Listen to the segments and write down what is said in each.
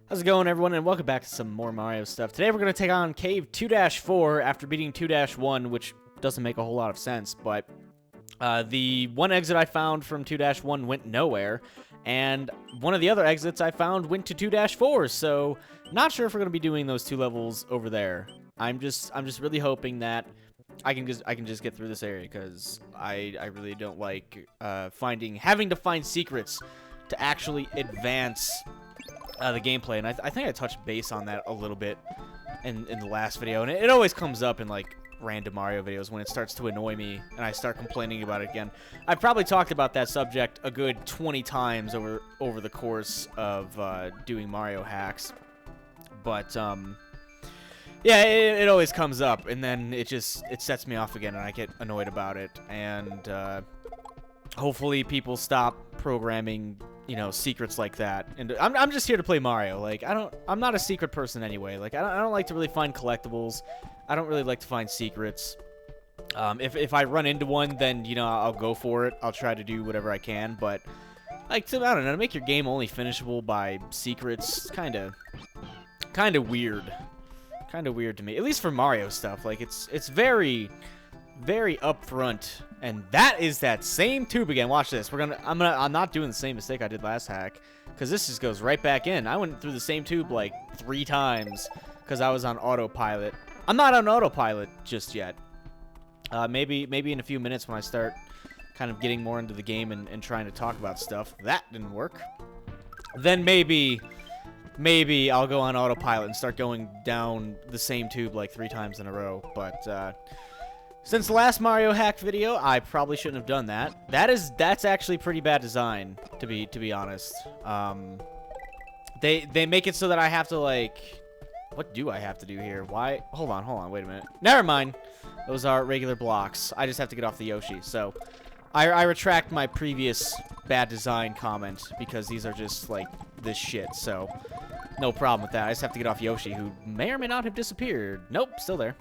How's it going, everyone, and welcome back to some more Mario stuff. Today we're going to take on Cave 2-4 after beating 2-1, which doesn't make a whole lot of sense, but the one exit I found from 2-1 went nowhere, and one of the other exits I found went to 2-4, so not sure if we're going to be doing those two levels over there. I'm just really hoping that I can just get through this area, because I really don't like having to find secrets to actually advance the gameplay, and I think I touched base on that a little bit in the last video, and it always comes up in like random Mario videos when it starts to annoy me and I start complaining about it again. I've probably talked about that subject a good 20 times over the course of doing Mario hacks, but yeah, it always comes up, and then it sets me off again, and I get annoyed about it, and hopefully people stop programming, you know, secrets like that. And I'm just here to play Mario. Like, I'm not a secret person anyway. Like, I don't like to really find collectibles. I don't really like to find secrets. If I run into one, then, you know, I'll go for it. I'll try to do whatever I can, but like, I don't know, to make your game only finishable by secrets, kind of weird. Kind of weird to me. At least for Mario stuff. Like, it's very upfront. And that is that same tube again. Watch this. I'm not doing the same mistake I did last hack, because this just goes right back in. I went through the same tube like 3 times because I was on autopilot. I'm not on autopilot just yet. Maybe in a few minutes when I start kind of getting more into the game and trying to talk about stuff. That didn't work. Then maybe I'll go on autopilot and start going down the same tube like 3 times in a row. But since the last Mario hack video, I probably shouldn't have done that. That's actually pretty bad design, to be honest. They make it so that I have to, like, what do I have to do here? Why? Hold on, wait a minute. Never mind. Those are regular blocks. I just have to get off the Yoshi. So I retract my previous bad design comment, because these are just like this shit. So no problem with that. I just have to get off Yoshi, who may or may not have disappeared. Nope, still there.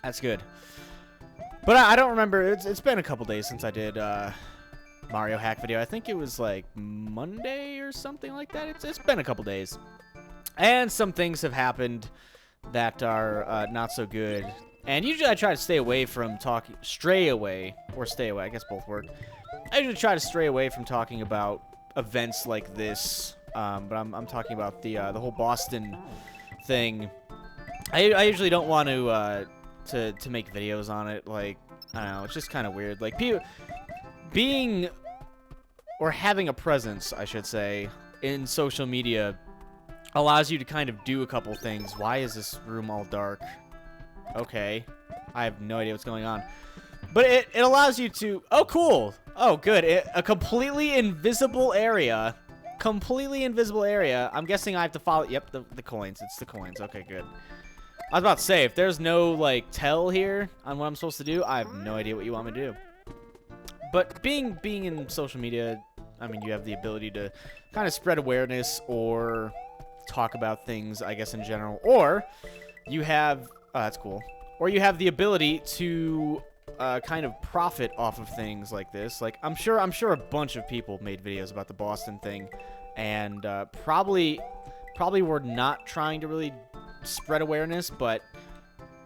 That's good. But I don't remember. It's been a couple days since I did Mario hack video. I think it was like Monday or something like that. It's been a couple days, and some things have happened that are not so good. And usually I try to stay away from talking, stray away. I guess both work. I usually try to stray away from talking about events like this. But I'm talking about the whole Boston thing. I usually don't want to make videos on it. Like, I don't know, it's just kind of weird. Like, being or having a presence, I should say, in social media allows you to kind of do a couple things. Why is this room all dark? Okay, I have no idea what's going on, but it allows you to, oh cool, oh good, a completely invisible area. I'm guessing I have to follow. Yep, the coins. It's the coins. Okay, good. I was about to say, if there's no, like, tell here on what I'm supposed to do, I have no idea what you want me to do. But being in social media, I mean, you have the ability to kind of spread awareness or talk about things, I guess, in general. Or you have, that's cool. Or you have the ability to kind of profit off of things like this. Like, I'm sure a bunch of people made videos about the Boston thing, and probably were not trying to really spread awareness, but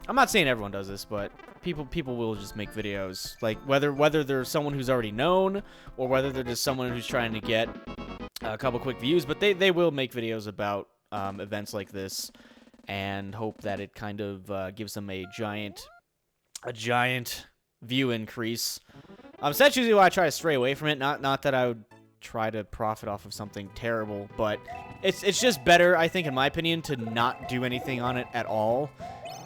I'm not saying everyone does this, but people will just make videos, like whether they're someone who's already known or whether they're just someone who's trying to get a couple quick views, but they will make videos about events like this and hope that it kind of gives them a giant view increase. So that's usually why I try to stray away from it. Not that I would try to profit off of something terrible, but it's just better, I think, in my opinion, to not do anything on it at all.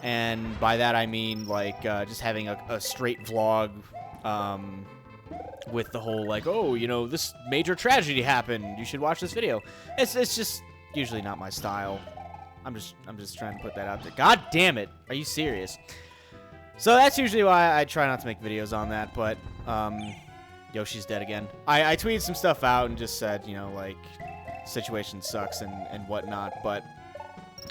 And by that I mean, like, just having a straight vlog with the whole, like, oh, you know, this major tragedy happened, you should watch this video. It's just usually not my style. I'm just trying to put that out there. God damn it, are you serious? So that's usually why I try not to make videos on that. But Yoshi's dead again. I tweeted some stuff out and just said, you know, like, situation sucks and whatnot, but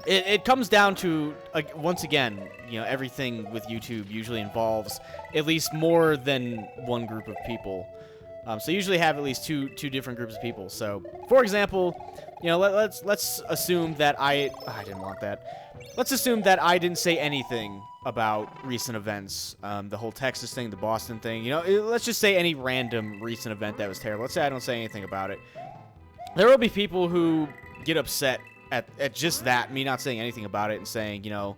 it comes down to, once again, you know, everything with YouTube usually involves at least more than one group of people. So you usually have at least two different groups of people. So, for example, you know, let's assume that I didn't want that. Let's assume that I didn't say anything about recent events, the whole Texas thing, the Boston thing. You know, let's just say any random recent event that was terrible. Let's say I don't say anything about it. There will be people who get upset at just that, me not saying anything about it and saying, you know,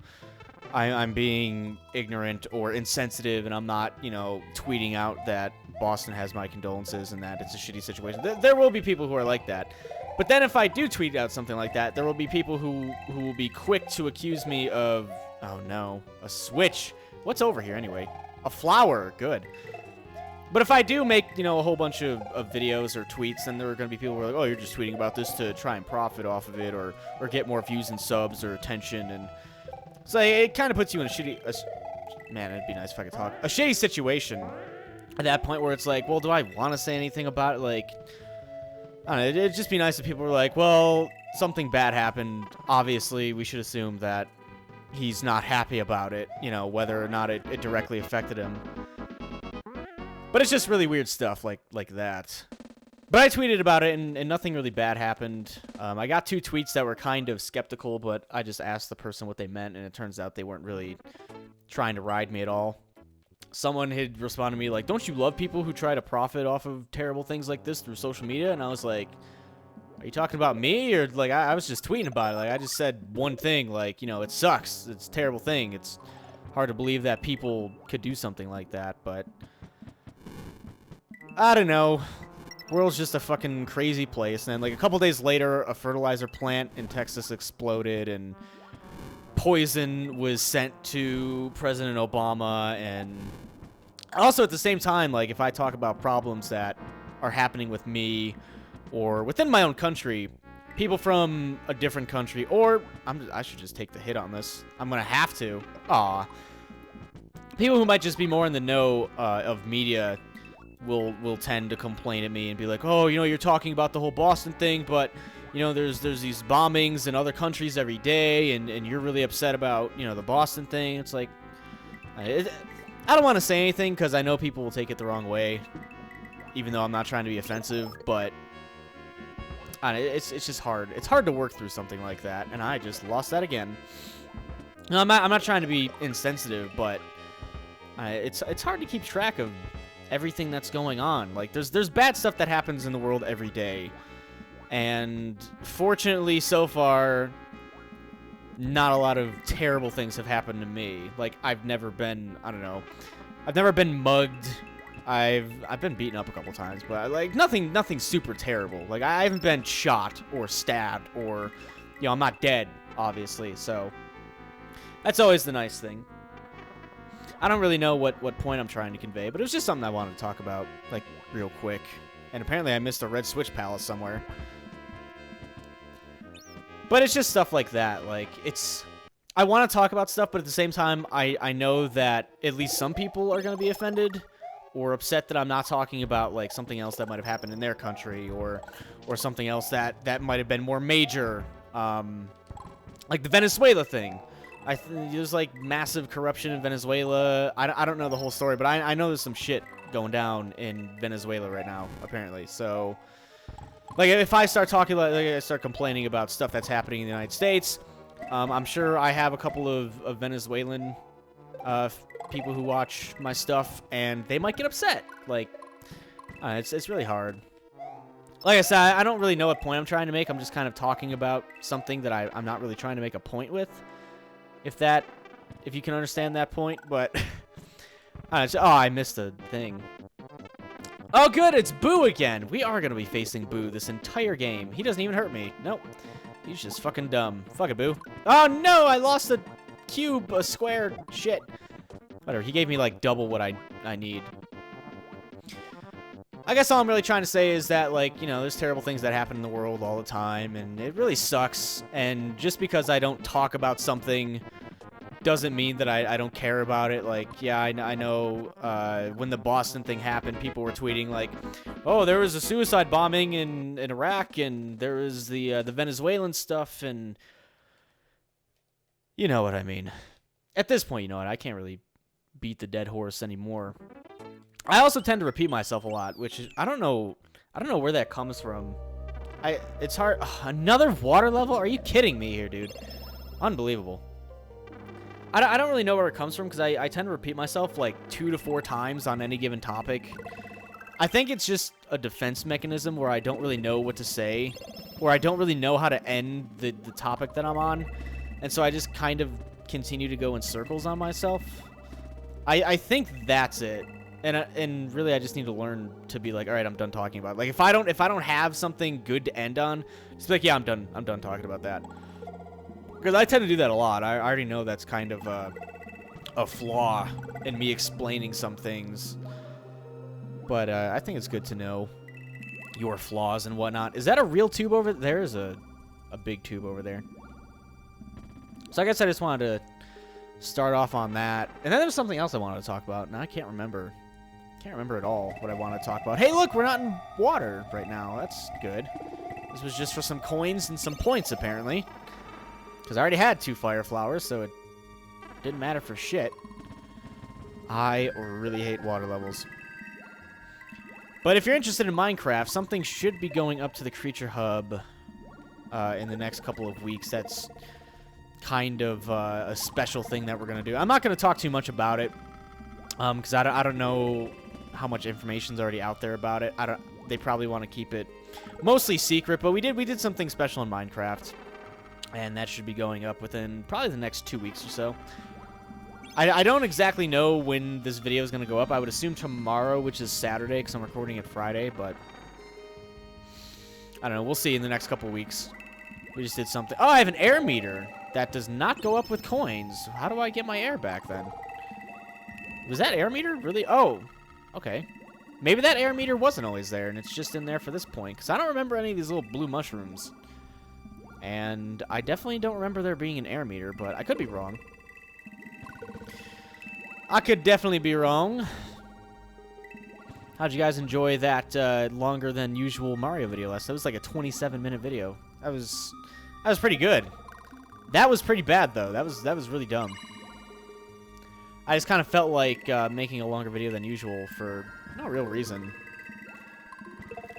I'm being ignorant or insensitive, and I'm not, you know, tweeting out that Boston has my condolences and that it's a shitty situation. There will be people who are like that. But then if I do tweet out something like that, there will be people who will be quick to accuse me of, oh no, a switch. What's over here anyway? A flower. Good. But if I do make, you know, a whole bunch of videos or tweets, then there are going to be people who are like, oh, you're just tweeting about this to try and profit off of it or get more views and subs or attention. And so it kind of puts you in a shitty... man, it'd be nice if I could talk. A shitty situation at that point where it's like, well, do I want to say anything about it? Like, I don't know, it'd just be nice if people were like, well, something bad happened. Obviously, we should assume that he's not happy about it, you know, whether or not it directly affected him. But it's just really weird stuff like that. But I tweeted about it, and nothing really bad happened. I got 2 tweets that were kind of skeptical, but I just asked the person what they meant, and it turns out they weren't really trying to ride me at all. Someone had responded to me like, don't you love people who try to profit off of terrible things like this through social media? And I was like, are you talking about me? Or, like, I was just tweeting about it. Like, I just said one thing, like, you know, it sucks. It's a terrible thing. It's hard to believe that people could do something like that, but I don't know. World's just a fucking crazy place. And then, like, a couple days later, a fertilizer plant in Texas exploded, and poison was sent to President Obama. And also, at the same time, like, if I talk about problems that are happening with me or within my own country, people from a different country, or I should just take the hit on this. I'm gonna have to. Aw. People who might just be more in the know of media will tend to complain at me and be like, oh, you know, you're talking about the whole Boston thing, but, you know, there's these bombings in other countries every day, and you're really upset about, you know, the Boston thing. It's like, I don't want to say anything because I know people will take it the wrong way, even though I'm not trying to be offensive, but I don't know, it's just hard. It's hard to work through something like that, and I just lost that again. No, I'm not trying to be insensitive, but it's hard to keep track of everything that's going on. Like, there's bad stuff that happens in the world every day, and fortunately so far not a lot of terrible things have happened to me. Like, I've never been, I don't know, I've never been mugged. I've been beaten up a couple times, but like nothing super terrible. Like, I haven't been shot or stabbed, or, you know, I'm not dead, obviously, so that's always the nice thing. I don't really know what point I'm trying to convey, but it was just something I wanted to talk about, like, real quick. And apparently I missed a red switch palace somewhere. But it's just stuff like that. Like, I want to talk about stuff, but at the same time, I know that at least some people are going to be offended or upset that I'm not talking about, like, something else that might have happened in their country, or something else that might have been more major, like the Venezuela thing. There's, like, massive corruption in Venezuela. I don't know the whole story, but I know there's some shit going down in Venezuela right now, apparently. So, like, if I start talking, like I start complaining about stuff that's happening in the United States, I'm sure I have a couple of Venezuelan people who watch my stuff, and they might get upset. Like, it's really hard. Like I said, I don't really know what point I'm trying to make. I'm just kind of talking about something that I'm not really trying to make a point with. If you can understand that point, but I missed a thing. Oh, good, it's Boo again. We are gonna be facing Boo this entire game. He doesn't even hurt me. Nope, he's just fucking dumb. Fuck it, Boo. Oh no, I lost a cube, a square. Shit. Whatever. He gave me like double what I need. I guess all I'm really trying to say is that, like, you know, there's terrible things that happen in the world all the time, and it really sucks. And just because I don't talk about something doesn't mean that I don't care about it. Like, yeah, I know when the Boston thing happened, people were tweeting like, oh, there was a suicide bombing in Iraq, and there was the Venezuelan stuff, and you know what I mean. At this point, you know what, I can't really beat the dead horse anymore. I also tend to repeat myself a lot, which is, I don't know where that comes from. It's hard. Ugh, another water level? Are you kidding me here, dude? Unbelievable. I don't really know where it comes from, because I tend to repeat myself like 2 to 4 times on any given topic. I think it's just a defense mechanism where I don't really know what to say, where I don't really know how to end the topic that I'm on, and so I just kind of continue to go in circles on myself. I think that's it. And really, I just need to learn to be like, all right, I'm done talking about it. Like, if I don't have something good to end on, just be like, yeah, I'm done talking about that. Because I tend to do that a lot. I already know that's kind of a flaw in me explaining some things. But I think it's good to know your flaws and whatnot. Is that a real tube over there? There's a big tube over there. So I guess I just wanted to start off on that. And then there was something else I wanted to talk about. Now I can't remember. Can't remember at all what I want to talk about. Hey, look, we're not in water right now. That's good. This was just for some coins and some points, apparently. Because I already had 2 fire flowers, so it didn't matter for shit. I really hate water levels. But if you're interested in Minecraft, something should be going up to the Creature Hub in the next couple of weeks. That's kind of a special thing that we're going to do. I'm not going to talk too much about it, because I don't know how much information's already out there about it. They probably want to keep it mostly secret, but we did something special in Minecraft, and that should be going up within probably the next 2 weeks or so. I don't exactly know when this video is going to go up. I would assume tomorrow, which is Saturday, because I'm recording it Friday, but I don't know. We'll see in the next couple weeks. We just did something. Oh, I have an air meter that does not go up with coins. How do I get my air back then? Was that air meter really? Oh, okay. Maybe that air meter wasn't always there, and it's just in there for this point, because I don't remember any of these little blue mushrooms. And I definitely don't remember there being an air meter, but I could be wrong. I could definitely be wrong. How'd you guys enjoy that longer than usual Mario video last? That was like a 27-minute video. That was pretty good. That was pretty bad though. That was really dumb. I just kind of felt like making a longer video than usual for no real reason.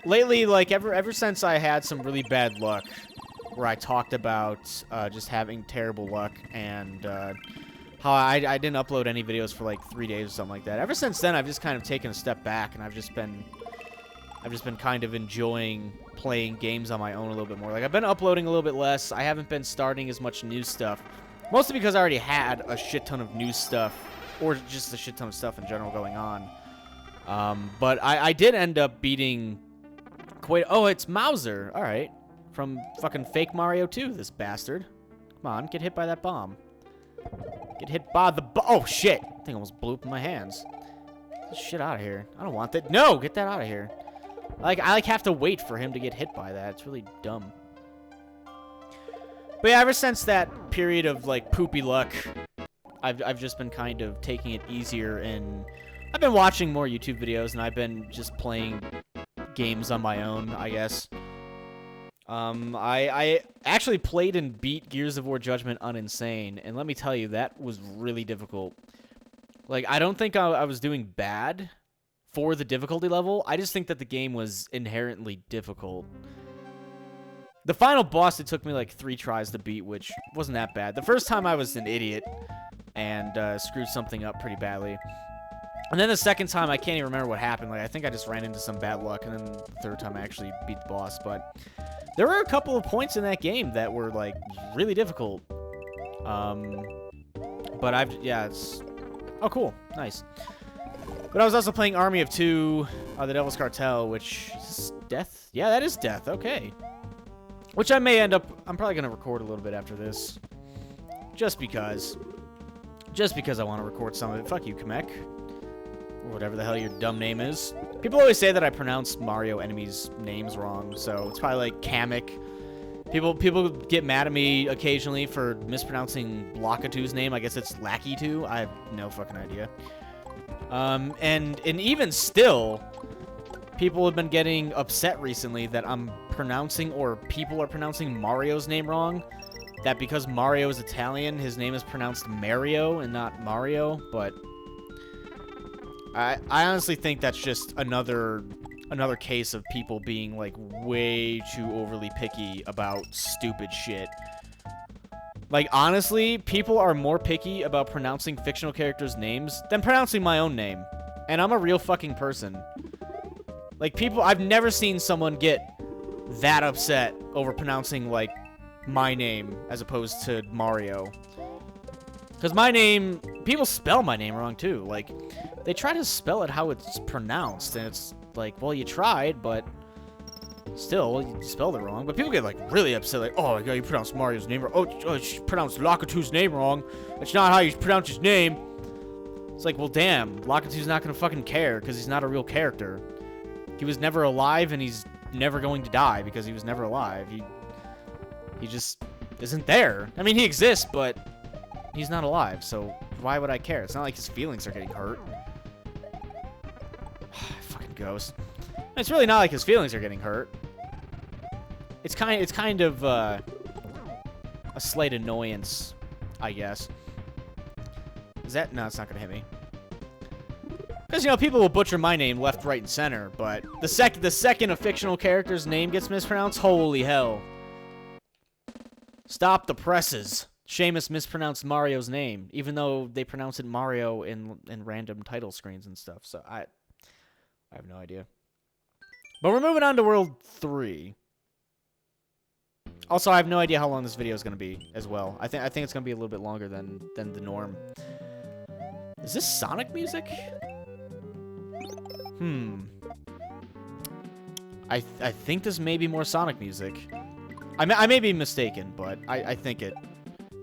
Lately, like ever since I had some really bad luck, where I talked about just having terrible luck and how I didn't upload any videos for like 3 days or something like that. Ever since then, I've just kind of taken a step back, and I've just been kind of enjoying playing games on my own a little bit more. Like, I've been uploading a little bit less. I haven't been starting as much news stuff, mostly because I already had a shit ton of news stuff, or just a shit ton of stuff in general going on. But I did end up beating quite... Oh, it's Mauser. All right. From fucking fake Mario 2, this bastard. Come on, get hit by that bomb. Get hit by the oh, shit. That thing almost blew up in my hands. Get this shit out of here. I don't want that. No, get that out of here. I have to wait for him to get hit by that. It's really dumb. But yeah, ever since that period of, like, poopy luck, I've just been kind of taking it easier, and I've been watching more YouTube videos, and I've been just playing games on my own, I guess. I actually played and beat Gears of War Judgment on Insane, and let me tell you, that was really difficult. Like, I don't think I was doing bad for the difficulty level. I just think that the game was inherently difficult. The final boss, it took me like 3 tries to beat, which wasn't that bad. The first time I was an idiot and screwed something up pretty badly. And then the second time, I can't even remember what happened. Like, I think I just ran into some bad luck, and then the third time I actually beat the boss. But there were a couple of points in that game that were, like, really difficult. But yeah, it's... Oh, cool. Nice. But I was also playing Army of Two, the Devil's Cartel, which is Death? Yeah, that is Death. Okay. Which I may end up... I'm probably going to record a little bit after this. Just because. Just because I want to record some of it. Fuck you, Kamek. Or whatever the hell your dumb name is. People always say that I pronounce Mario enemies' names wrong, so it's probably like Kamek. People get mad at me occasionally for mispronouncing Blockatu's name. I guess it's Lakitu. I have no fucking idea. And even still, people have been getting upset recently that I'm pronouncing, or people are pronouncing Mario's name wrong. That because Mario is Italian, his name is pronounced Mario and not Mario, but I honestly think that's just another case of people being, like, way too overly picky about stupid shit. Like, honestly, people are more picky about pronouncing fictional characters' names than pronouncing my own name. And I'm a real fucking person. Like, I've never seen someone get that upset over pronouncing, like, my name as opposed to Mario. Because my name, people spell my name wrong, too. Like, they try to spell it how it's pronounced, and it's like, well, you tried, but still, you spelled it wrong. But people get, like, really upset, like, oh my god, you pronounced Mario's name wrong. Oh, you pronounced Lakitu's name wrong. That's not how you pronounce his name. It's like, well, damn, Lakitu's not gonna fucking care, because he's not a real character. He was never alive, and he's never going to die, because he was never alive. He just isn't there. I mean, he exists, but he's not alive, so why would I care? It's not like his feelings are getting hurt. Fucking ghost. It's really not like his feelings are getting hurt. It's kind of a slight annoyance, I guess. Is that? No, it's not gonna hit me. Because, you know, people will butcher my name left, right, and center, but the second a fictional character's name gets mispronounced, holy hell. Stop the presses. Seamus mispronounced Mario's name, even though they pronounce it Mario in random title screens and stuff. So I have no idea. But we're moving on to World 3. Also, I have no idea how long this video is going to be as well. I think it's going to be a little bit longer than the norm. Is this Sonic music? I think this may be more Sonic music. I may be mistaken, but I think it.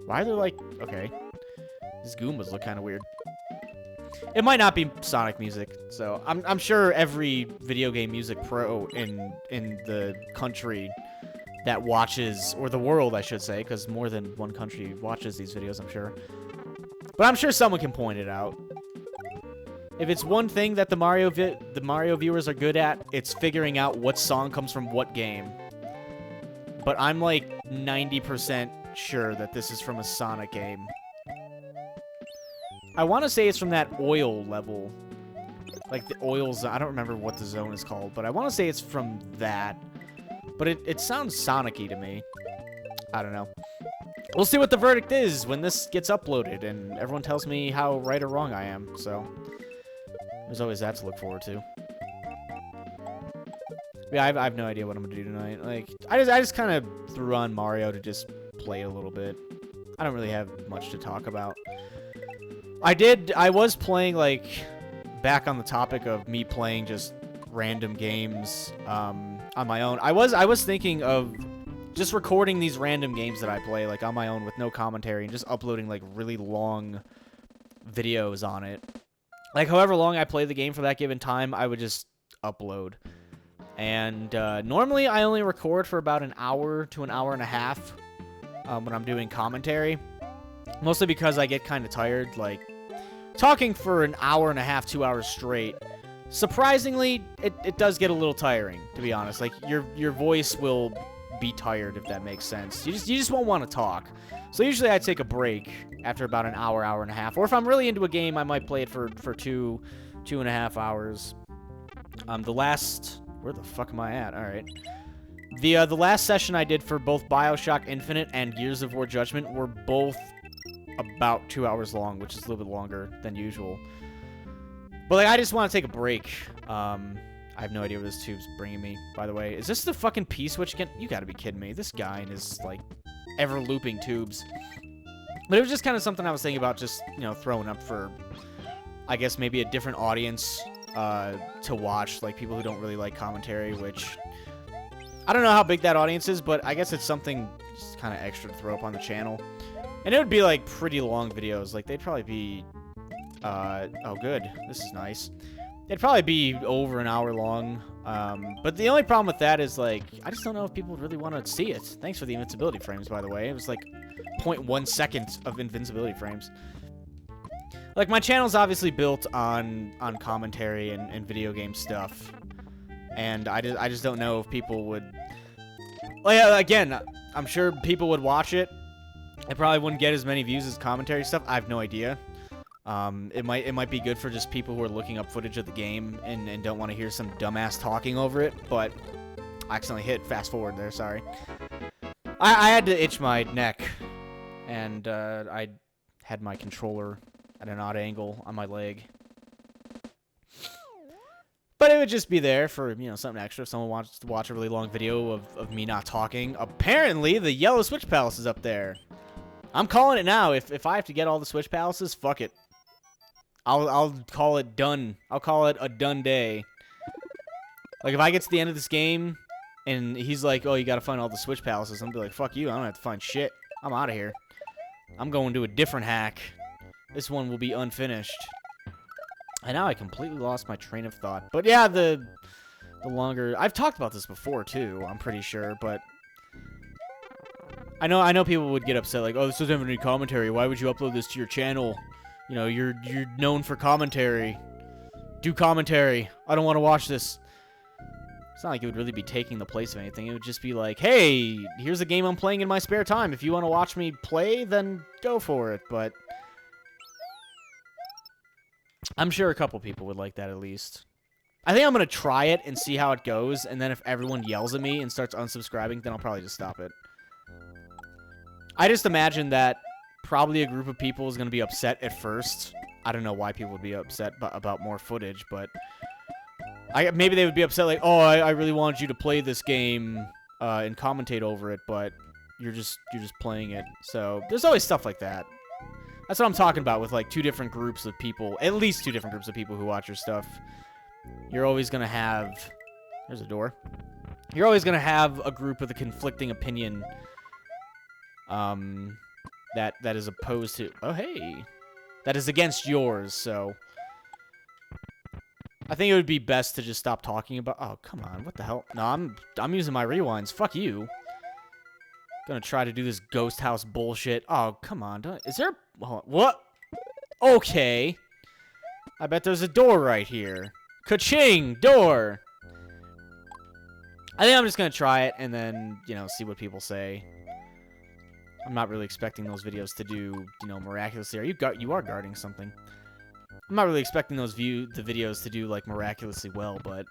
Why are they like... Okay. These Goombas look kind of weird. It might not be Sonic music, so I'm sure every video game music pro in the country that watches, or the world, I should say, because more than one country watches these videos, I'm sure. But I'm sure someone can point it out. If it's one thing that the Mario viewers are good at, it's figuring out what song comes from what game. But I'm like 90% sure that this is from a Sonic game. I want to say it's from that oil level. Like the oils, I don't remember what the zone is called, but I want to say it's from that. But it sounds Sonic-y to me. I don't know. We'll see what the verdict is when this gets uploaded and everyone tells me how right or wrong I am. So there's always that to look forward to. Yeah, I have no idea what I'm gonna do tonight. Like, I just kind of threw on Mario to just play a little bit. I don't really have much to talk about. I was playing, like, back on the topic of me playing just random games on my own. I was thinking of just recording these random games that I play, like, on my own with no commentary and just uploading, like, really long videos on it. Like, however long I play the game for that given time, I would just upload. And normally I only record for about an hour to an hour and a half when I'm doing commentary. Mostly because I get kind of tired. Like, talking for an hour and a half, 2 hours straight, surprisingly, it does get a little tiring, to be honest. Like, your voice will be tired, if that makes sense. You just won't want to talk. So usually I take a break after about an hour, hour and a half. Or if I'm really into a game, I might play it for 2.5 hours. The last... Where the fuck am I at? Alright. The last session I did for both BioShock Infinite and Gears of War Judgment were both about 2 hours long, which is a little bit longer than usual. But, like, I just want to take a break. I have no idea where this tube's bringing me, by the way. Is this the fucking P-switch again? You gotta be kidding me. This guy and his, like, ever-looping tubes. But it was just kind of something I was thinking about just, you know, throwing up for, I guess, maybe a different audience to watch, like people who don't really like commentary, which I don't know how big that audience is, but I guess it's something just kind of extra to throw up on the channel. And it would be like pretty long videos. Like they'd probably be oh good, this is nice. They'd probably be over an hour long. But the only problem with that is, like, I just don't know if people would really want to see it. Thanks for the invincibility frames, by the way. It was like 0.1 seconds of invincibility frames. Like, my channel's obviously built on commentary and video game stuff. And I just don't know if people would... Like, again, I'm sure people would watch it. It probably wouldn't get as many views as commentary stuff. I have no idea. It might be good for just people who are looking up footage of the game and don't want to hear some dumbass talking over it, but I accidentally hit fast forward there, sorry. I had to itch my neck, and I had my controller at an odd angle on my leg. But it would just be there for, you know, something extra. If someone wants to watch a really long video of me not talking. Apparently, the yellow Switch Palace is up there. I'm calling it now. If I have to get all the Switch Palaces, fuck it. I'll call it done. I'll call it a done day. Like, if I get to the end of this game, and he's like, oh, you gotta find all the Switch Palaces, I'm gonna be like, fuck you, I don't have to find shit. I'm out of here. I'm going to a different hack. This one will be unfinished. And now I completely lost my train of thought. But yeah, the longer... I've talked about this before, too, I'm pretty sure, but... I know people would get upset, like, oh, this doesn't have any commentary. Why would you upload this to your channel? You know, you're known for commentary. Do commentary. I don't want to watch this. It's not like it would really be taking the place of anything. It would just be like, hey, here's a game I'm playing in my spare time. If you want to watch me play, then go for it, but... I'm sure a couple people would like that at least. I think I'm going to try it and see how it goes, and then if everyone yells at me and starts unsubscribing, then I'll probably just stop it. I just imagine that probably a group of people is going to be upset at first. I don't know why people would be upset about more footage, but... maybe they would be upset like, oh, I really wanted you to play this game and commentate over it, but you're just playing it. So there's always stuff like that. That's what I'm talking about with, like, two different groups of people. At least two different groups of people who watch your stuff. You're always going to have... There's a door. You're always going to have a group with a conflicting opinion that is opposed to... Oh, hey. That is against yours, so... I think it would be best to just stop talking about... Oh, come on. What the hell? No, I'm using my rewinds. Fuck you. Gonna try to do this ghost house bullshit. Oh, come on. Is there... What? Okay. I bet there's a door right here. Ka-ching! Door! I think I'm just gonna try it and then, you know, see what people say. I'm not really expecting those videos to do, you know, miraculously. You are guarding something. I'm not really expecting the videos to do, like, miraculously well, but...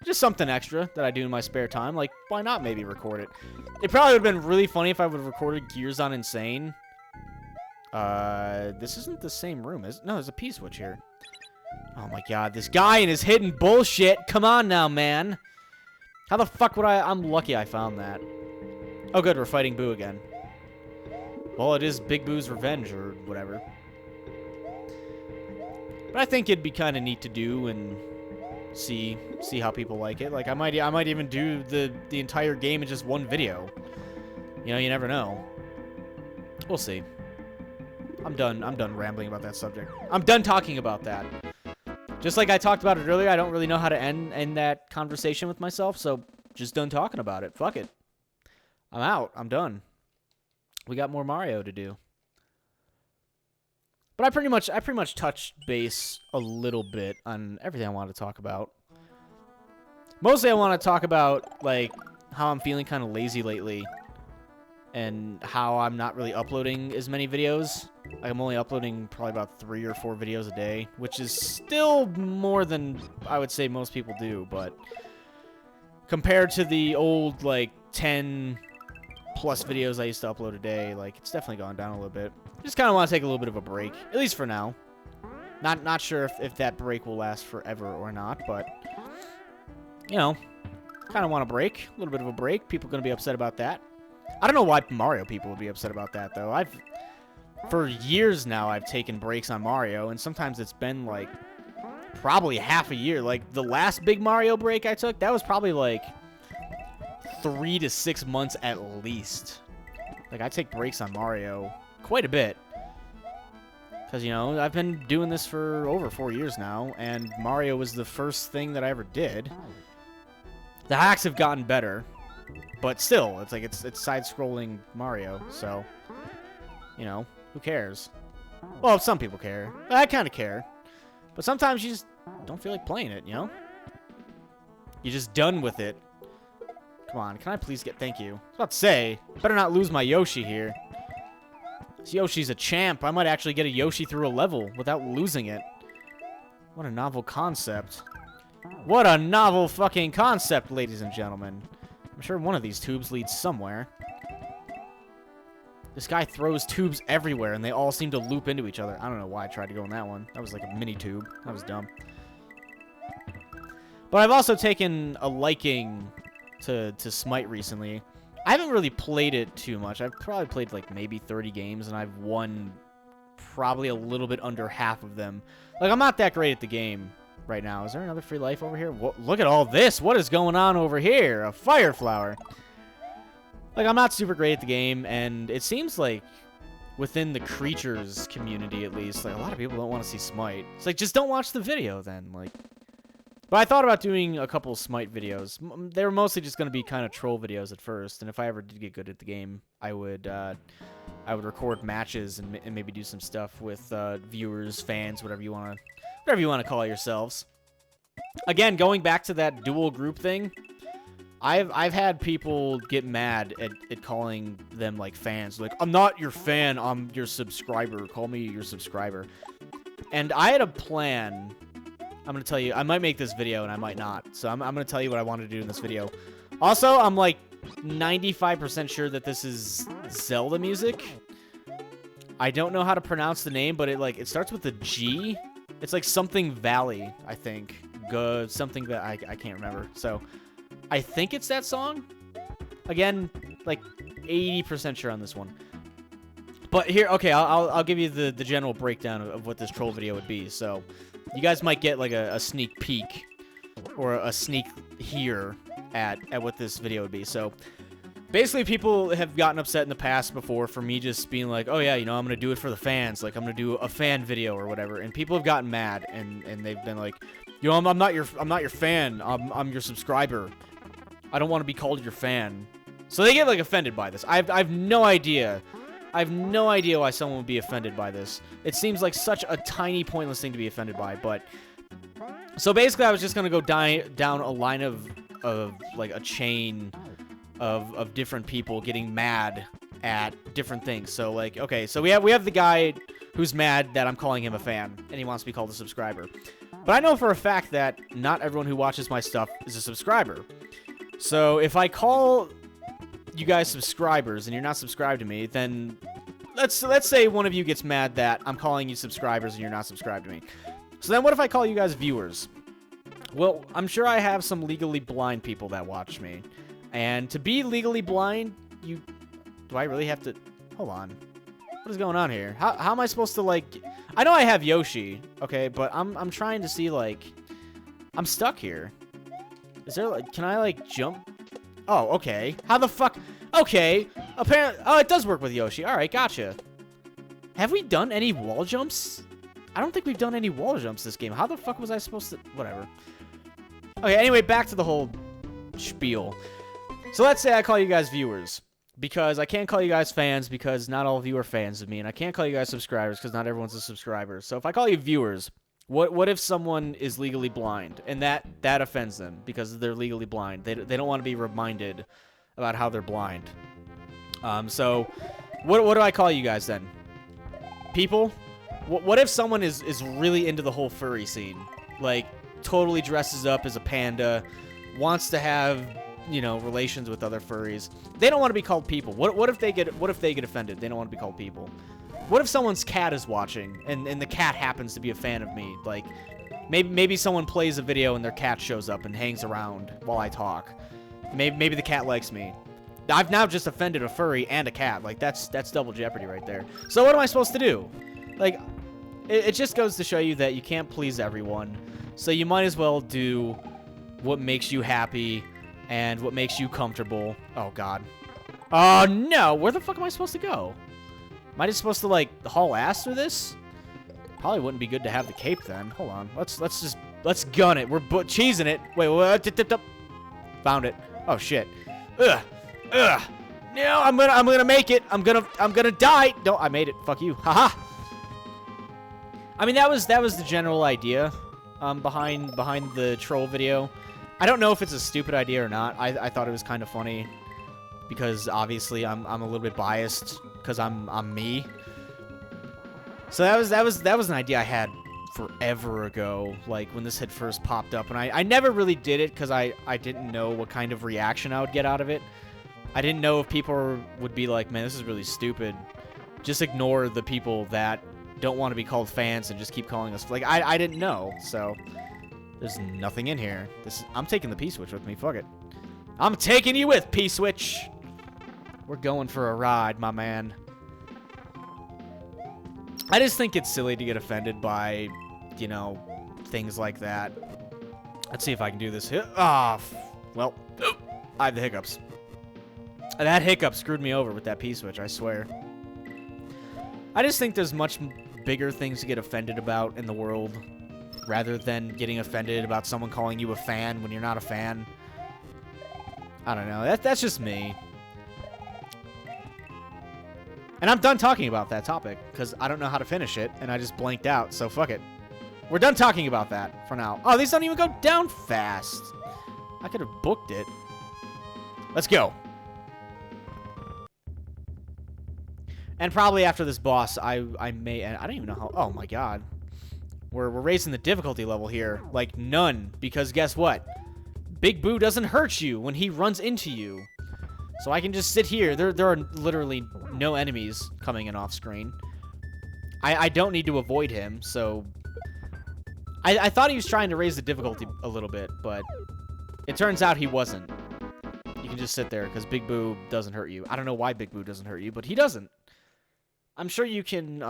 Just something extra that I do in my spare time. Like, why not maybe record it? It probably would have been really funny if I would have recorded Gears on Insane. This isn't the same room, is it? No, there's a P-switch here. Oh my god, this guy and his hidden bullshit. Come on now, man. How the fuck would I'm lucky I found that. Oh good, we're fighting Boo again. Well, it is Big Boo's revenge or whatever. But I think it'd be kind of neat to do and see how people like it. Like, I might even do the entire game in just one video. You know, you never know. We'll see. I'm done rambling about that subject. I'm done talking about that. Just like I talked about it earlier, I don't really know how to end that conversation with myself, so just done talking about it. Fuck it. I'm out. I'm done. We got more Mario to do. But I pretty much touched base a little bit on everything I wanted to talk about. Mostly I want to talk about, like, how I'm feeling kind of lazy lately. And how I'm not really uploading as many videos. Like, I'm only uploading probably about 3 or 4 videos a day. Which is still more than I would say most people do, but... Compared to the old, like, 10 plus videos I used to upload a day, like, it's definitely gone down a little bit. Just kind of want to take a little bit of a break, at least for now. Not sure if that break will last forever or not, but, you know, kind of want a break, a little bit of a break. People are going to be upset about that. I don't know why Mario people would be upset about that, though. For years now, I've taken breaks on Mario, and sometimes it's been, like, probably half a year. Like, the last big Mario break I took, that was probably, like, 3 to 6 months at least. Like, I take breaks on Mario quite a bit. Because, you know, I've been doing this for over 4 years now, and Mario was the first thing that I ever did. The hacks have gotten better, but still, it's like, it's side-scrolling Mario, so, you know, who cares? Well, some people care. I kind of care. But sometimes you just don't feel like playing it, you know? You're just done with it. Come on, can I please get... Thank you. I was about to say, better not lose my Yoshi here. This Yoshi's a champ. I might actually get a Yoshi through a level without losing it. What a novel concept. What a novel fucking concept, ladies and gentlemen. I'm sure one of these tubes leads somewhere. This guy throws tubes everywhere, and they all seem to loop into each other. I don't know why I tried to go in that one. That was like a mini tube. That was dumb. But I've also taken a liking to Smite recently. I haven't really played it too much. I've probably played like maybe 30 games, and I've won probably a little bit under half of them. Like, I'm not that great at the game right now. Is there another free life over here? Look at all this. What is going on over here? A fire flower. Like, I'm not super great at the game, and it seems like within the creatures community, at least, like, a lot of people don't want to see Smite. It's like, just don't watch the video, then. Like, but I thought about doing a couple Smite videos. They were mostly just going to be kind of troll videos at first, and if I ever did get good at the game, I would record matches and maybe do some stuff with viewers, fans, whatever you want to call yourselves. Again, going back to that dual group thing, I've had people get mad at calling them like fans. Like, I'm not your fan, I'm your subscriber. Call me your subscriber. And I had a plan. I'm going to tell you, I might make this video and I might not. So I'm going to tell you what I want to do in this video. Also, I'm like 95% sure that this is Zelda music. I don't know how to pronounce the name, but it starts with a G. It's like something Valley, I think. Something that I can't remember. So I think it's that song. Again, like 80% sure on this one. But here, okay, I'll give you the general breakdown of what this troll video would be. So you guys might get like a sneak peek or a sneak here at what this video would be. So basically, people have gotten upset in the past before for me just being like, oh yeah, you know, I'm gonna do it for the fans. Like, I'm gonna do a fan video or whatever. And people have gotten mad and they've been like, you know, I'm not your fan. I'm your subscriber. I don't want to be called your fan. So they get like offended by this. I've no idea. I have no idea why someone would be offended by this. It seems like such a tiny, pointless thing to be offended by, but... So basically, I was just gonna go down a line of like, a chain of different people getting mad at different things. So, like, okay, so we have the guy who's mad that I'm calling him a fan, and he wants to be called a subscriber. But I know for a fact that not everyone who watches my stuff is a subscriber. So if I call you guys subscribers and you're not subscribed to me, then let's say one of you gets mad that I'm calling you subscribers and you're not subscribed to me. So then what if I call you guys viewers? Well, I'm sure I have some legally blind people that watch me. And to be legally blind, do I really have to... Hold on. What is going on here? How am I supposed to, like... I know I have Yoshi, okay, but I'm trying to see, like... I'm stuck here. Is there, like... Can I, like, jump? Oh, okay. How the fuck... Okay. Apparently... Oh, it does work with Yoshi. Alright, gotcha. Have we done any wall jumps? I don't think we've done any wall jumps this game. How the fuck was I supposed to... Whatever. Okay, anyway, back to the whole spiel. So let's say I call you guys viewers. Because I can't call you guys fans because not all of you are fans of me. And I can't call you guys subscribers because not everyone's a subscriber. So if I call you viewers, what if someone is legally blind? And that offends them because they're legally blind. They don't want to be reminded about how they're blind. So what do I call you guys then? People? What if someone is really into the whole furry scene? Like, totally dresses up as a panda, wants to have... you know, relations with other furries. They don't want to be called people. What if they get offended? They don't want to be called people. What if someone's cat is watching and the cat happens to be a fan of me? Like, maybe someone plays a video and their cat shows up and hangs around while I talk. Maybe the cat likes me. I've now just offended a furry and a cat. Like, that's double jeopardy right there. So what am I supposed to do? Like, it just goes to show you that you can't please everyone. So you might as well do what makes you happy and what makes you comfortable. Oh, God. Oh, no. Where the fuck am I supposed to go? Am I just supposed to, like, haul ass through this? Probably wouldn't be good to have the cape, then. Hold on. Let's gun it. We're cheesing it. Wait, what? Found it. Oh, shit. Ugh. No, I'm gonna make it. I'm gonna die. No, I made it. Fuck you. Haha. I mean, that was the general idea behind the troll video. I don't know if it's a stupid idea or not. I thought it was kind of funny because obviously I'm a little bit biased because I'm me. So that was an idea I had forever ago, like when this had first popped up, and I never really did it because I didn't know what kind of reaction I would get out of it. I didn't know if people would be like, man, this is really stupid. Just ignore the people that don't want to be called fans and just keep calling us. Like, I didn't know, so there's nothing in here. I'm taking the P-Switch with me, fuck it. I'm taking you with, P-Switch! We're going for a ride, my man. I just think it's silly to get offended by, you know, things like that. Let's see if I can do this. Well, I have the hiccups. That hiccup screwed me over with that P-Switch, I swear. I just think there's much bigger things to get offended about in the world, rather than getting offended about someone calling you a fan when you're not a fan. I don't know. That's just me. And I'm done talking about that topic, because I don't know how to finish it, and I just blanked out, so fuck it. We're done talking about that for now. Oh, these don't even go down fast. I could have booked it. Let's go. And probably after this boss, I may... I don't even know how... Oh, my God. We're raising the difficulty level here. Like, none. Because guess what? Big Boo doesn't hurt you when he runs into you. So I can just sit here. There are literally no enemies coming in off screen. I don't need to avoid him, so... I thought he was trying to raise the difficulty a little bit, but... It turns out he wasn't. You can just sit there, because Big Boo doesn't hurt you. I don't know why Big Boo doesn't hurt you, but he doesn't. I'm sure you can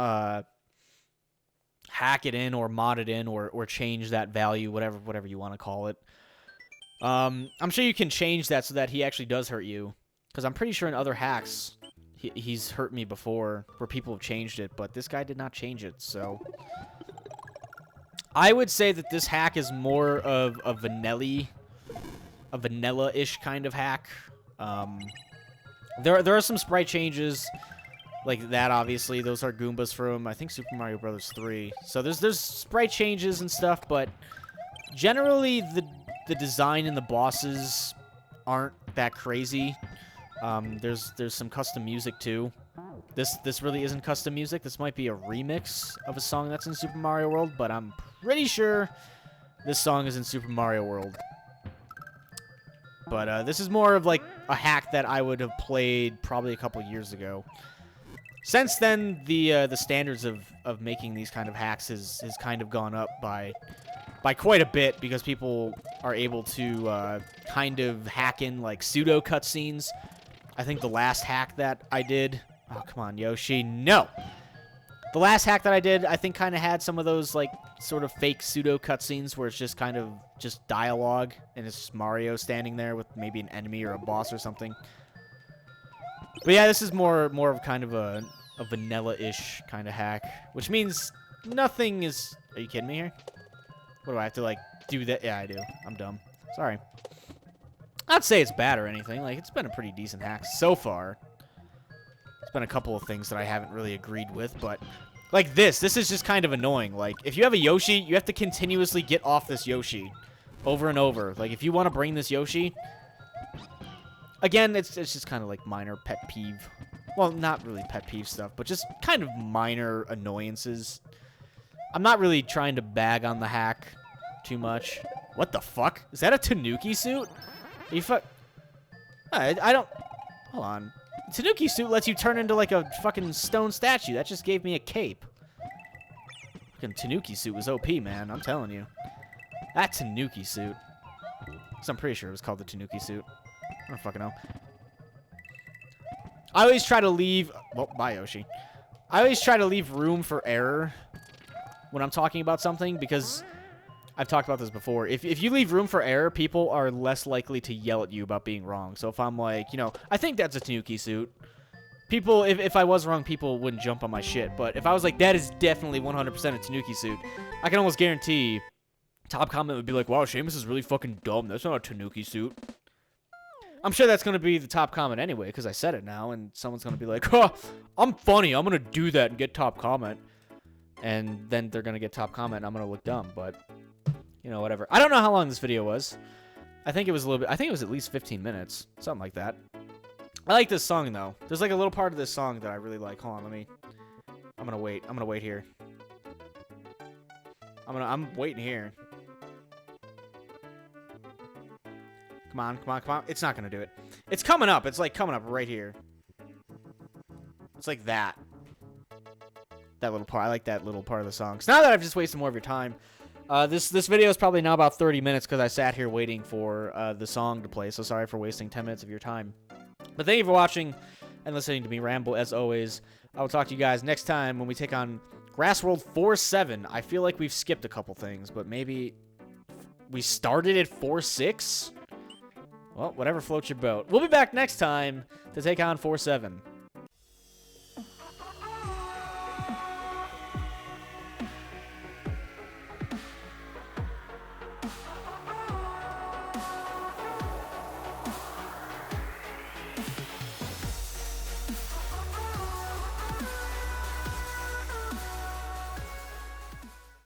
hack it in or mod it in or change that value, whatever you want to call it. I'm sure you can change that so that he actually does hurt you. Because I'm pretty sure in other hacks, he's hurt me before where people have changed it, but this guy did not change it, so... I would say that this hack is more of a vanilla-ish kind of hack. There are some sprite changes like that, obviously. Those are Goombas from, I think, Super Mario Bros. 3. So there's sprite changes and stuff, but generally the design and the bosses aren't that crazy. There's some custom music too. This really isn't custom music. This might be a remix of a song that's in Super Mario World, but I'm pretty sure this song is in Super Mario World. But this is more of like a hack that I would have played probably a couple years ago. Since then, the standards of making these kind of hacks has kind of gone up by quite a bit, because people are able to kind of hack in like pseudo cutscenes. I think the last hack that I did... Oh, come on, Yoshi. No! The last hack that I did, I think, kind of had some of those, like, sort of fake pseudo cutscenes where it's just kind of just dialogue, and it's just Mario standing there with maybe an enemy or a boss or something. But yeah, this is more of kind of a vanilla-ish kind of hack, which means nothing is... Are you kidding me here? What do I have to, like, do that? Yeah, I do. I'm dumb. Sorry. I'd say it's bad or anything. Like, it's been a pretty decent hack so far. There's been a couple of things that I haven't really agreed with, but... Like this is just kind of annoying. Like, if you have a Yoshi, you have to continuously get off this Yoshi. Over and over. Like, if you want to bring this Yoshi... Again, it's just kind of like minor pet peeve. Well, not really pet peeve stuff, but just kind of minor annoyances. I'm not really trying to bag on the hack too much. What the fuck? Is that a Tanuki suit? Are you I don't... Hold on. Tanuki suit lets you turn into like a fucking stone statue. That just gave me a cape. Fucking Tanuki suit was OP, man. I'm telling you. That Tanuki suit. Because I'm pretty sure it was called the Tanuki suit. I don't fucking know. I always try to leave... Well, bye, Yoshi. I always try to leave room for error when I'm talking about something, because... I've talked about this before. If you leave room for error, people are less likely to yell at you about being wrong. So if I'm like, you know, I think that's a Tanuki suit. People, if I was wrong, people wouldn't jump on my shit. But if I was like, that is definitely 100% a Tanuki suit, I can almost guarantee top comment would be like, wow, Seamus is really fucking dumb. That's not a Tanuki suit. I'm sure that's going to be the top comment anyway, because I said it now, and someone's going to be like, oh, I'm funny. I'm going to do that and get top comment. And then they're going to get top comment, and I'm going to look dumb, but... You know, whatever. I don't know how long this video was. I think it was a little bit... I think it was at least 15 minutes. Something like that. I like this song, though. There's like a little part of this song that I really like. Hold on, I'm gonna wait. I'm gonna wait here. I'm waiting here. Come on, come on, come on. It's not gonna do it. It's coming up. It's like coming up right here. It's like that. That little part. I like that little part of the song. So now that I've just wasted more of your time, this video is probably now about 30 minutes because I sat here waiting for the song to play. So sorry for wasting 10 minutes of your time. But thank you for watching and listening to me ramble as always. I will talk to you guys next time when we take on Grass World 4-7. I feel like we've skipped a couple things, but maybe we started at 4-6? Well, whatever floats your boat. We'll be back next time to take on 4-7.